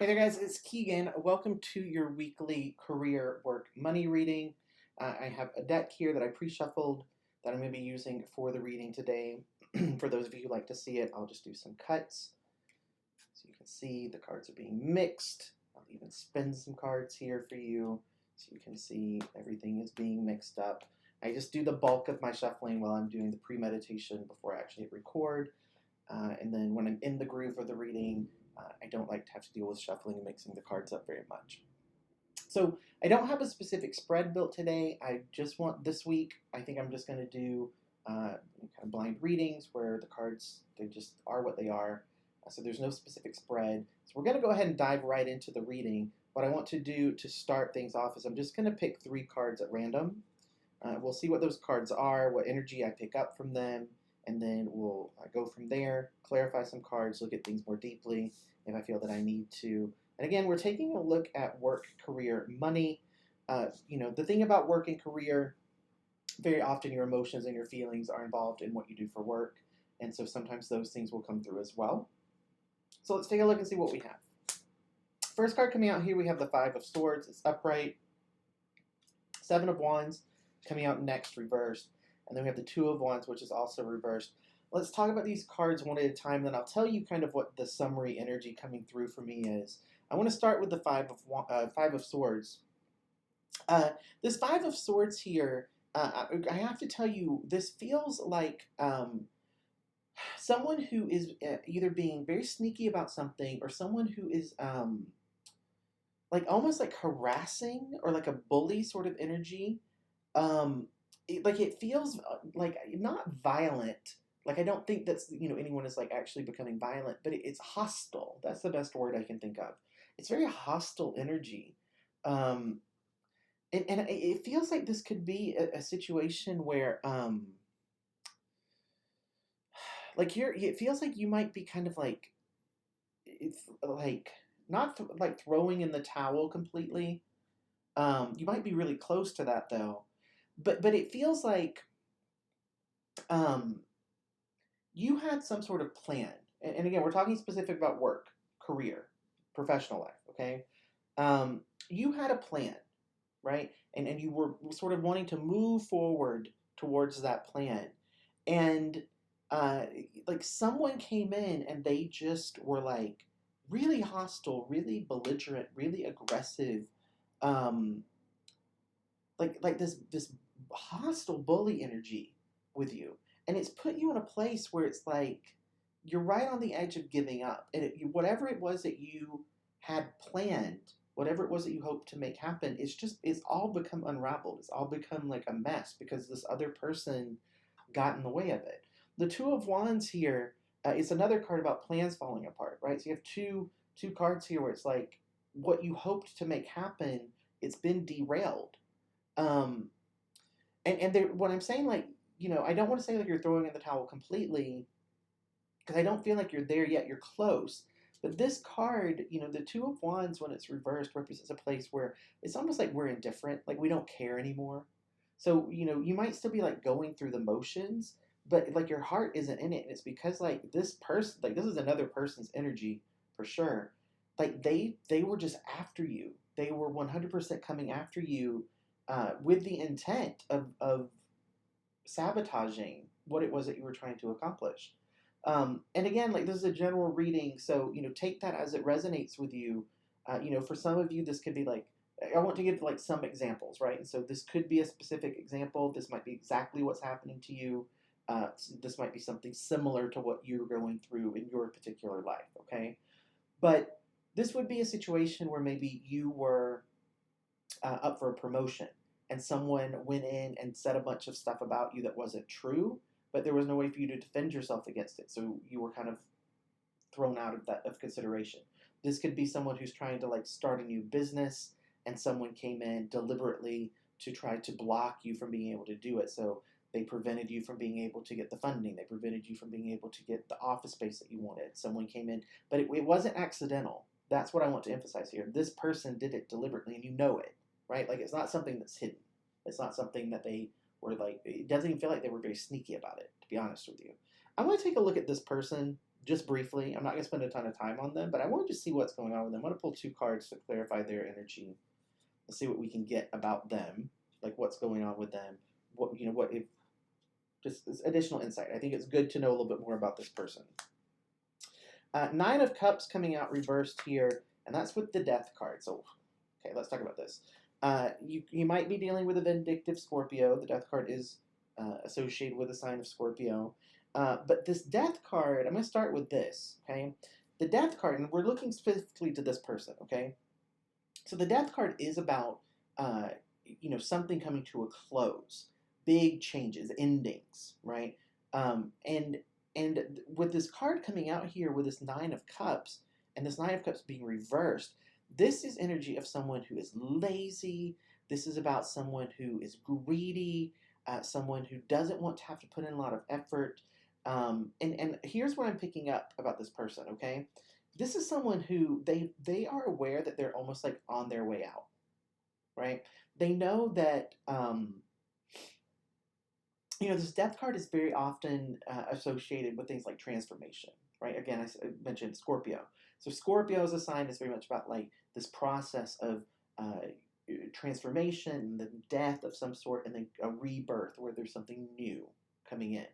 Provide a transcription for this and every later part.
Hey there, guys, it's Keegan. Welcome to your weekly career work money reading. I have a deck here that I pre shuffled that I'm going to be using for the reading today. For those of you who like to see it, I'll just do some cuts so you can see the cards are being mixed. I'll even spin some cards here for you so you can see everything is being mixed up. I just do the bulk of my shuffling while I'm doing the pre-meditation before I actually hit record. And then when I'm in the groove of the reading, I don't like to have to deal with shuffling and mixing the cards up very much. So I don't have a specific spread built today. I just want this week, I think I'm just going to do kind of blind readings where the cards, they just are what they are. So there's no specific spread. So we're going to go ahead and dive right into the reading. What I want to do to start things off is I'm just going to pick 3 cards at random. We'll see what those cards are, what energy I pick up from them, and then we'll go from there, clarify some cards, look at things more deeply if I feel that I need to. And again, we're taking a look at work, career, money. The thing about work and career, very often your emotions and your feelings are involved in what you do for work. And so sometimes those things will come through as well. So let's take a look and see what we have. First card coming out here, we have the 5 of Swords. It's upright. 7 of Wands coming out next, reversed. And then we have the 2 of Wands, which is also reversed. Let's talk about these cards one at a time, then I'll tell you kind of what the summary energy coming through for me is. I want to start with the 5 of Swords. This 5 of Swords here, I have to tell you, this feels like someone who is either being very sneaky about something or someone who is like almost like harassing or like a bully sort of energy. It feels like not violent. Like I don't think that's anyone is like actually becoming violent, but it's hostile. That's the best word I can think of. It's very hostile energy, and it feels like this could be a situation where like it feels like you might be kind of like it's like not like throwing in the towel completely. You might be really close to that though, but it feels like um you had some sort of plan. And again, we're talking specific about work, career, professional life, okay? You had a plan, right? And you were sort of wanting to move forward towards that plan. And uh, like someone came in and they just were like really hostile, really belligerent, really aggressive, um, like this hostile bully energy with you, and it's put you in a place where it's like you're right on the edge of giving up, and whatever it was that you had planned, whatever it was that you hoped to make happen, it's all become unraveled. It's all become like a mess because this other person got in the way of it. The 2 of Wands here is another card about plans falling apart, right? So you have two cards here where it's like what you hoped to make happen, it's been derailed. um, and what I'm saying, like, I don't want to say like you're throwing in the towel completely because I don't feel like you're there yet. You're close. But this card, the 2 of Wands, when it's reversed, represents a place where it's almost like we're indifferent, like we don't care anymore. So, you might still be like going through the motions, but like your heart isn't in it. And it's because like this person, like this is another person's energy for sure. Like they were just after you. They were 100% coming after you with the intent of sabotaging what it was that you were trying to accomplish. And again, like this is a general reading, so take that as it resonates with you. For some of you, this could be like I want to give like some examples, right? And so this could be a specific example. This might be exactly what's happening to you. This might be something similar to what you're going through in your particular life. Okay, but this would be a situation where maybe you were up for a promotion and someone went in and said a bunch of stuff about you that wasn't true, but there was no way for you to defend yourself against it. So you were kind of thrown out of consideration. This could be someone who's trying to like start a new business and someone came in deliberately to try to block you from being able to do it. So they prevented you from being able to get the funding. They prevented you from being able to get the office space that you wanted. Someone came in, but it wasn't accidental. That's what I want to emphasize here. This person did it deliberately, and you know it, right? Like it's not something that's hidden. It's not something that they were like. It doesn't even feel like they were very sneaky about it. To be honest with you, I want to take a look at this person just briefly. I'm not going to spend a ton of time on them, but I want to just see what's going on with them. I'm going to pull 2 cards to clarify their energy. Let's see what we can get about them, like what's going on with them. What what if just additional insight. I think it's good to know a little bit more about this person. 9 of Cups coming out reversed here, and that's with the Death card. So, okay, let's talk about this. You might be dealing with a vindictive Scorpio. The Death card is associated with the sign of Scorpio. But this Death card, I'm going to start with this, okay? The Death card, and we're looking specifically to this person, okay? So the Death card is about, something coming to a close, big changes, endings, right? And with this card coming out here with this 9 of Cups, and this 9 of Cups being reversed, this is energy of someone who is lazy. This is about someone who is greedy, someone who doesn't want to have to put in a lot of effort. And here's what I'm picking up about this person, okay? This is someone who they are aware that they're almost like on their way out, right? They know that, this Death card is very often associated with things like transformation, right? Again, I mentioned Scorpio. So Scorpio is a sign that's very much about like this process of transformation, the death of some sort, and then a rebirth where there's something new coming in.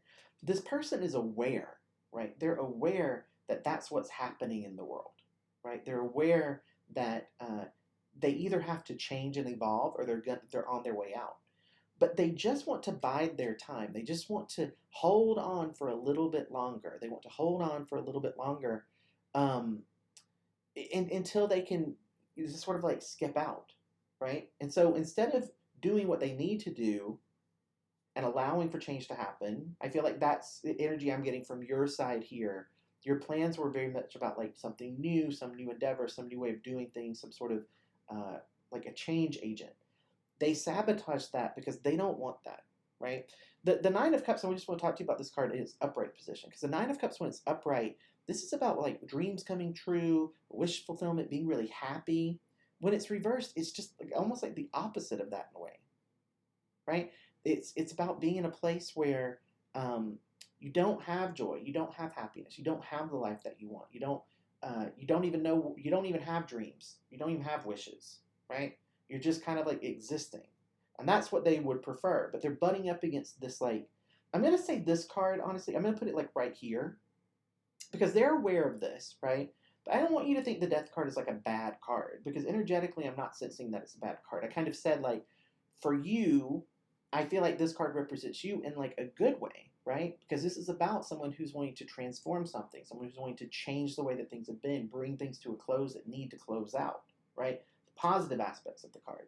This person is aware, right? They're aware that that's what's happening in the world, right? They're aware that they either have to change and evolve or they're on their way out. But they just want to bide their time. They just want to hold on for a little bit longer. They want to hold on for a little bit longer until they can just sort of like skip out, right? And so instead of doing what they need to do and allowing for change to happen, I feel like that's the energy I'm getting from your side here. Your plans were very much about like something new, some new endeavor, some new way of doing things, some sort of like a change agent. They sabotage that because they don't want that, right? The 9 of Cups, and we just want to talk to you about this card, is upright position. Because the 9 of Cups, when it's upright, this is about like dreams coming true, wish fulfillment, being really happy. When it's reversed, it's just like, almost like the opposite of that in a way, right? It's about being in a place where you don't have joy, you don't have happiness, you don't have the life that you want, you don't even have dreams, you don't even have wishes, right? You're just kind of like existing. And that's what they would prefer. But they're butting up against this, like, I'm going to say this card, honestly, I'm going to put it like right here. Because they're aware of this, right? But I don't want you to think the Death card is like a bad card. Because energetically, I'm not sensing that it's a bad card. I kind of said, like, for you, I feel like this card represents you in like a good way, right? Because this is about someone who's wanting to transform something. Someone who's wanting to change the way that things have been. Bring things to a close that need to close out, right? Positive aspects of the card.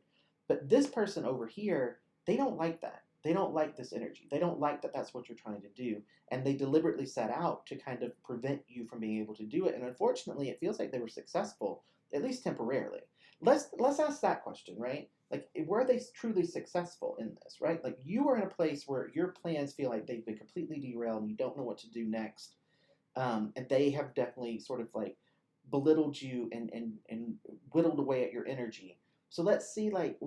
But this person over here, they don't like that. They don't like this energy. They don't like that that's what you're trying to do. And they deliberately set out to kind of prevent you from being able to do it. And unfortunately, it feels like they were successful, at least temporarily. Let's ask that question, right? Like, were they truly successful in this, right? Like, you are in a place where your plans feel like they've been completely derailed and you don't know what to do next. And they have definitely sort of like belittled you and whittled away at your energy. So let's see, like,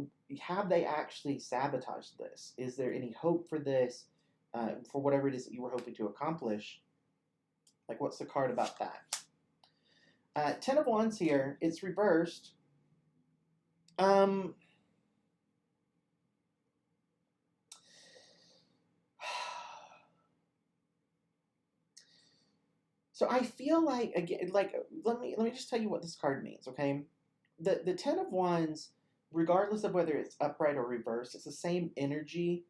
have they actually sabotaged this? Is there any hope for this, for whatever it is that you were hoping to accomplish? Like, what's the card about that? 10 of Wands here. It's reversed. So I feel like, again, like, let me just tell you what this card means, okay? The 10 of Wands, regardless of whether it's upright or reversed, it's the same energy.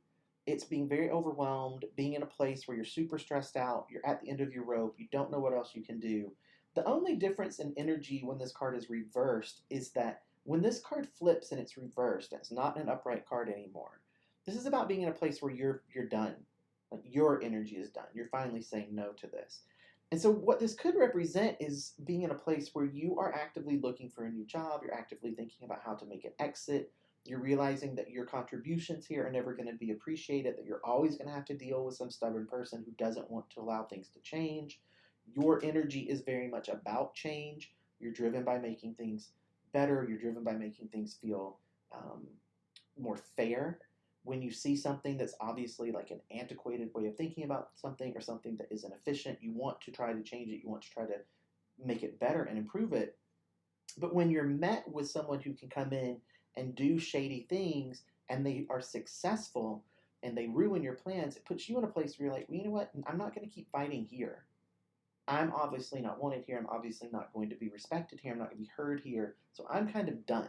It's being very overwhelmed, being in a place where you're super stressed out, you're at the end of your rope, you don't know what else you can do. The only difference in energy when this card is reversed is that when this card flips and it's reversed, it's not an upright card anymore. This is about being in a place where you're done. Like, your energy is done. You're finally saying no to this. And so what this could represent is being in a place where you are actively looking for a new job, you're actively thinking about how to make an exit, you're realizing that your contributions here are never going to be appreciated, that you're always going to have to deal with some stubborn person who doesn't want to allow things to change. Your energy is very much about change. You're driven by making things better. You're driven by making things feel more fair. when you see something that's obviously like an antiquated way of thinking about something or something that isn't efficient, you want to try to change it, you want to try to make it better and improve it. But when you're met with someone who can come in and do shady things and they are successful and they ruin your plans, it puts you in a place where you're like, well, you know what? I'm not going to keep fighting here. I'm obviously not wanted here. I'm obviously not going to be respected here. I'm not going to be heard here. So I'm kind of done.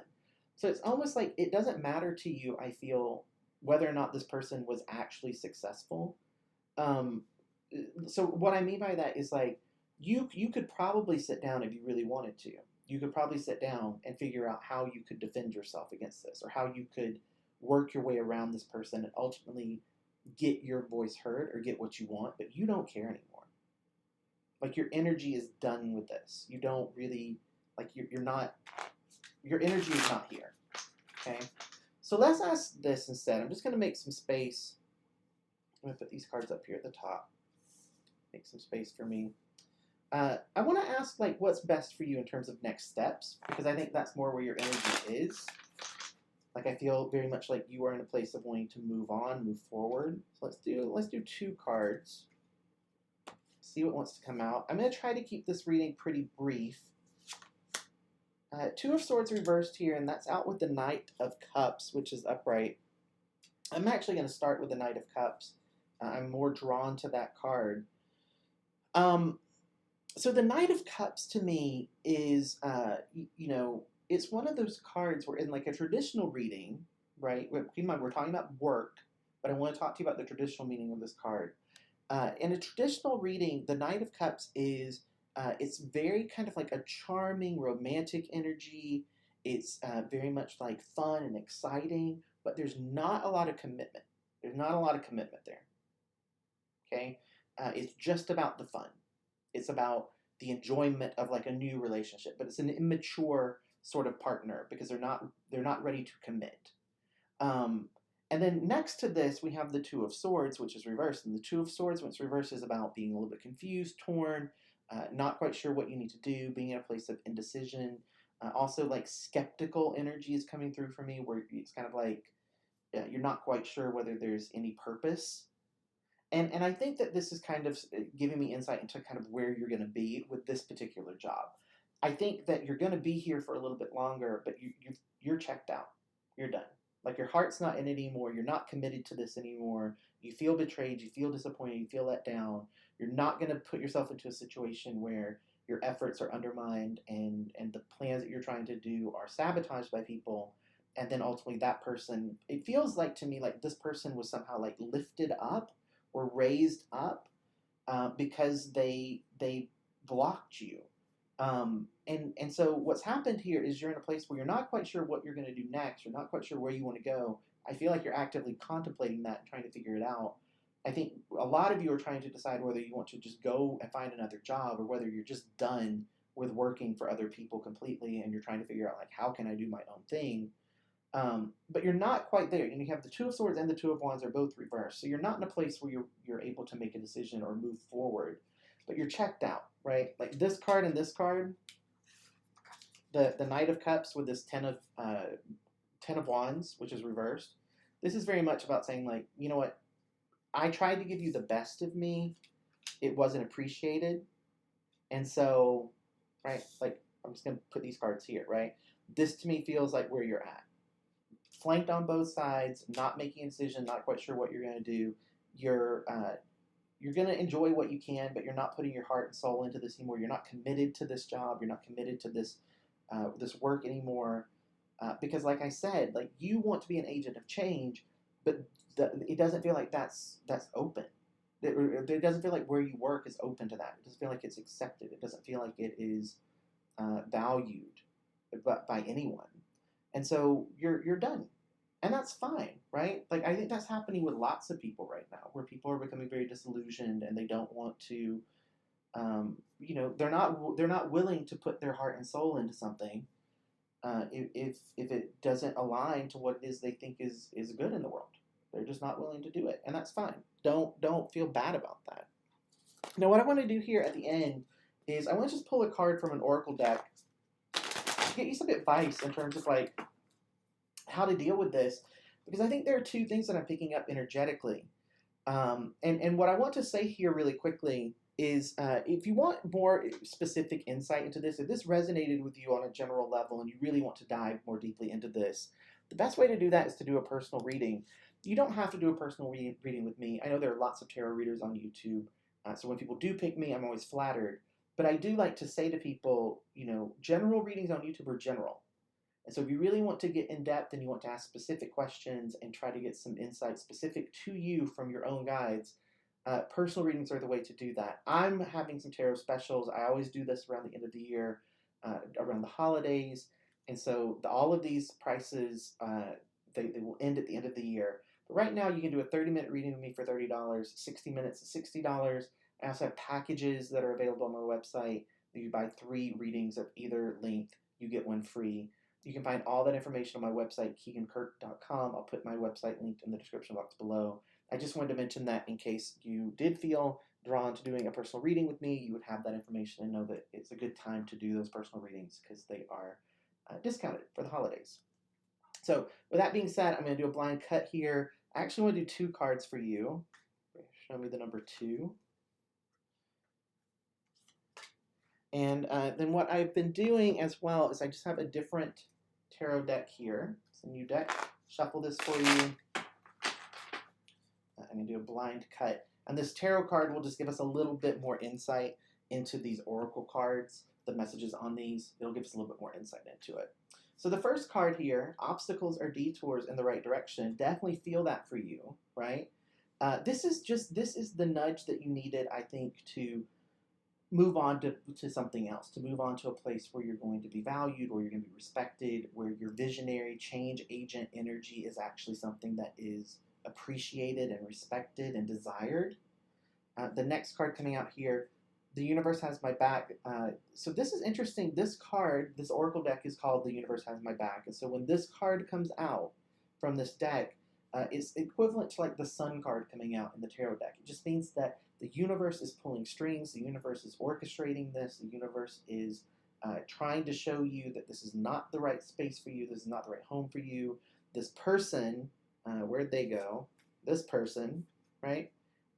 So it's almost like it doesn't matter to you, I feel, whether or not this person was actually successful. Um, so what I mean by that is like you could probably sit down if you really wanted to. You could probably sit down and figure out how you could defend yourself against this, or how you could work your way around this person and ultimately get your voice heard or get what you want, but you don't care anymore. Like your energy is done with this. You don't really like you're not your energy is not here. Okay? So let's ask this instead. I'm just gonna make some space. I'm gonna put these cards up here at the top. Make some space for me. I want to ask like what's best for you in terms of next steps, because I think that's more where your energy is. Like I feel very much like you are in a place of wanting to move on, move forward. So let's do 2 cards. See what wants to come out. I'm going to try to keep this reading pretty brief. 2 of Swords reversed here, and that's out with the Knight of Cups, which is upright. I'm actually going to start with the Knight of Cups. I'm more drawn to that card. So the Knight of Cups to me is, it's one of those cards where in like a traditional reading, right? Keep in mind, we're talking about work, but I want to talk to you about the traditional meaning of this card. In a traditional reading, the Knight of Cups is, it's very kind of like a charming, romantic energy. It's very much like fun and exciting, but there's not a lot of commitment. There's not a lot of commitment there. Okay? It's just about the fun. It's about the enjoyment of like a new relationship, but it's an immature sort of partner because they're not ready to commit. And then next to this, we have the Two of Swords, which is reversed. And the Two of Swords, when it's reversed, is about being a little bit confused, torn, not quite sure what you need to do, being in a place of indecision. Also, like skeptical energy is coming through for me, where it's kind of like you're not quite sure whether there's any purpose. And I think that this is kind of giving me insight into kind of where you're going to be with this particular job. I think that you're going to be here for a little bit longer, but you're checked out. You're done. Like your heart's not in it anymore. You're not committed to this anymore. You feel betrayed. You feel disappointed. You feel let down. You're not going to put yourself into a situation where your efforts are undermined and the plans that you're trying to do are sabotaged by people. And then ultimately that person, it feels like to me like this person was somehow like lifted up or raised up because they blocked you. And so what's happened here is you're in a place where you're not quite sure what you're going to do next. You're not quite sure where you want to go. I feel like you're actively contemplating that and trying to figure it out. I think a lot of you are trying to decide whether you want to just go and find another job or whether you're just done with working for other people completely and you're trying to figure out like how can I do my own thing. But you're not quite there. You have the Two of Swords and the Two of Wands are both reversed. So you're not in a place where you're able to make a decision or move forward. But you're checked out, right? Like this card and this card, the Knight of Cups with this Ten of Wands, which is reversed. This is very much about saying like, you know what? I tried to give you the best of me. It wasn't appreciated. And so, right, like I'm just going to put these cards here, right? This to me feels like where you're at. Flanked on both sides, not making a decision, not quite sure what you're going to do. You're going to enjoy what you can, but you're not putting your heart and soul into this anymore. You're not committed to this job. You're not committed to this this work anymore. Because like I said, like you want to be an agent of change, but it doesn't feel like that's open. It doesn't feel like where you work is open to that. It doesn't feel like it's accepted. It doesn't feel like it is valued by anyone. And so you're done. And that's fine, right? Like I think that's happening with lots of people right now, where people are becoming very disillusioned and they don't want to, they're not willing to put their heart and soul into something if it doesn't align to what it is they think is good in the world. They're just not willing to do it, and that's fine. Don't feel bad about that. Now, what I want to do here at the end is I want to just pull a card from an oracle deck to get you some advice in terms of like how to deal with this. because I think there are two things that I'm picking up energetically. And what I want to say here really quickly is if you want more specific insight into this, if this resonated with you on a general level and you really want to dive more deeply into this, the best way to do that is to do a personal reading. You don't have to do a personal reading with me. I know there are lots of tarot readers on YouTube, so when people do pick me, I'm always flattered. But I do like to say to people, general readings on YouTube are general. And so if you really want to get in depth and you want to ask specific questions and try to get some insight specific to you from your own guides, personal readings are the way to do that. I'm having some tarot specials. I always do this around the end of the year, around the holidays. And so all of these prices, they will end at the end of the year. But right now you can do a 30-minute reading with me for $30, 60 minutes is $60. I also have packages that are available on my website. You buy 3 readings of either length, you get one free. You can find all that information on my website, KeaghanKirk.com. I'll put my website linked in the description box below. I just wanted to mention that in case you did feel drawn to doing a personal reading with me, you would have that information and know that it's a good time to do those personal readings because they are discounted for the holidays. So with that being said, I'm going to do a blind cut here. I actually want to do 2 cards for you. Show me the number 2. And then what I've been doing as well is I just have a different tarot deck here. It's a new deck. Shuffle this for you. I'm going to do a blind cut. And this tarot card will just give us a little bit more insight into these oracle cards, the messages on these. It'll give us a little bit more insight into it. So the first card here, obstacles or detours in the right direction. Definitely feel that for you, right? This is the nudge that you needed, I think, to move on to something else, to move on to a place where you're going to be valued, where you're going to be respected, where your visionary change agent energy is actually something that is appreciated and respected and desired. The next card coming out here, the universe has my back. So this is interesting. This card, this oracle deck is called The Universe Has My Back. And so when this card comes out from this deck, it's equivalent to like the sun card coming out in the tarot deck. It just means that the universe is pulling strings, the universe is orchestrating this, the universe is trying to show you that this is not the right space for you, this is not the right home for you. This person, where'd they go? This person, right?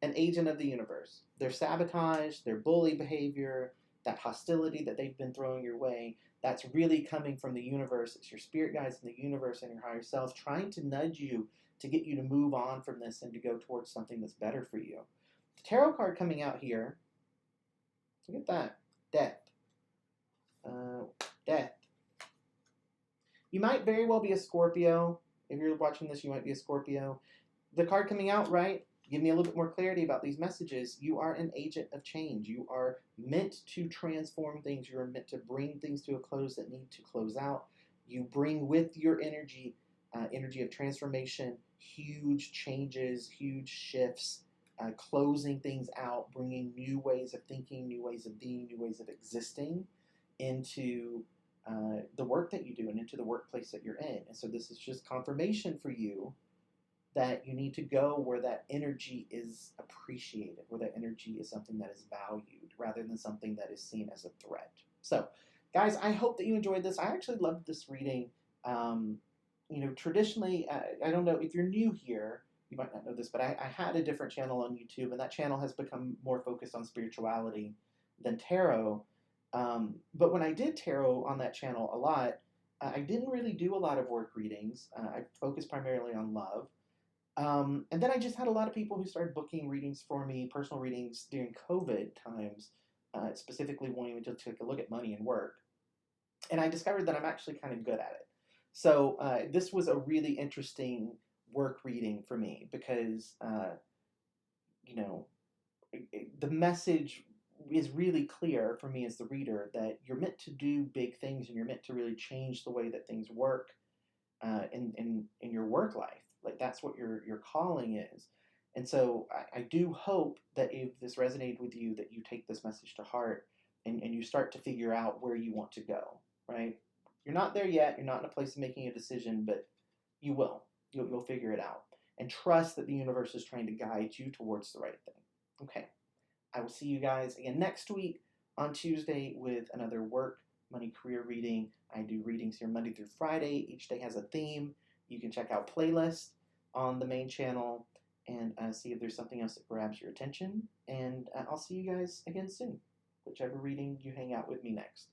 An agent of the universe. Their sabotage, their bully behavior, that hostility that they've been throwing your way, that's really coming from the universe. It's your spirit guides in the universe and your higher self trying to nudge you to get you to move on from this and to go towards something that's better for you. The tarot card coming out here, look at that, death. Death. You might very well be a Scorpio. If you're watching this, you might be a Scorpio. The card coming out, right, give me a little bit more clarity about these messages. You are an agent of change. You are meant to transform things. You are meant to bring things to a close that need to close out. You bring with your energy, energy of transformation, huge changes, huge shifts, closing things out, bringing new ways of thinking, new ways of being, new ways of existing into the work that you do and into the workplace that you're in. And so this is just confirmation for you that you need to go where that energy is appreciated, where that energy is something that is valued rather than something that is seen as a threat. So, guys, I hope that you enjoyed this. I actually loved this reading. Traditionally, I don't know if you're new here, you might not know this, but I had a different channel on YouTube, and that channel has become more focused on spirituality than tarot. But when I did tarot on that channel a lot, I didn't really do a lot of work readings. I focused primarily on love. And then I just had a lot of people who started booking readings for me, personal readings during COVID times, specifically wanting me to take a look at money and work. And I discovered that I'm actually kind of good at it. So this was a really interesting work reading for me because, the message is really clear for me as the reader that you're meant to do big things and you're meant to really change the way that things work in your work life. Like that's what your calling is. And so I do hope that if this resonated with you, that you take this message to heart and you start to figure out where you want to go, right? You're not there yet. You're not in a place of making a decision, but you will. You'll figure it out. And trust that the universe is trying to guide you towards the right thing. Okay. I will see you guys again next week on Tuesday with another work, money, career reading. I do readings here Monday through Friday. Each day has a theme. You can check out playlists on the main channel and see if there's something else that grabs your attention. And I'll see you guys again soon, whichever reading you hang out with me next.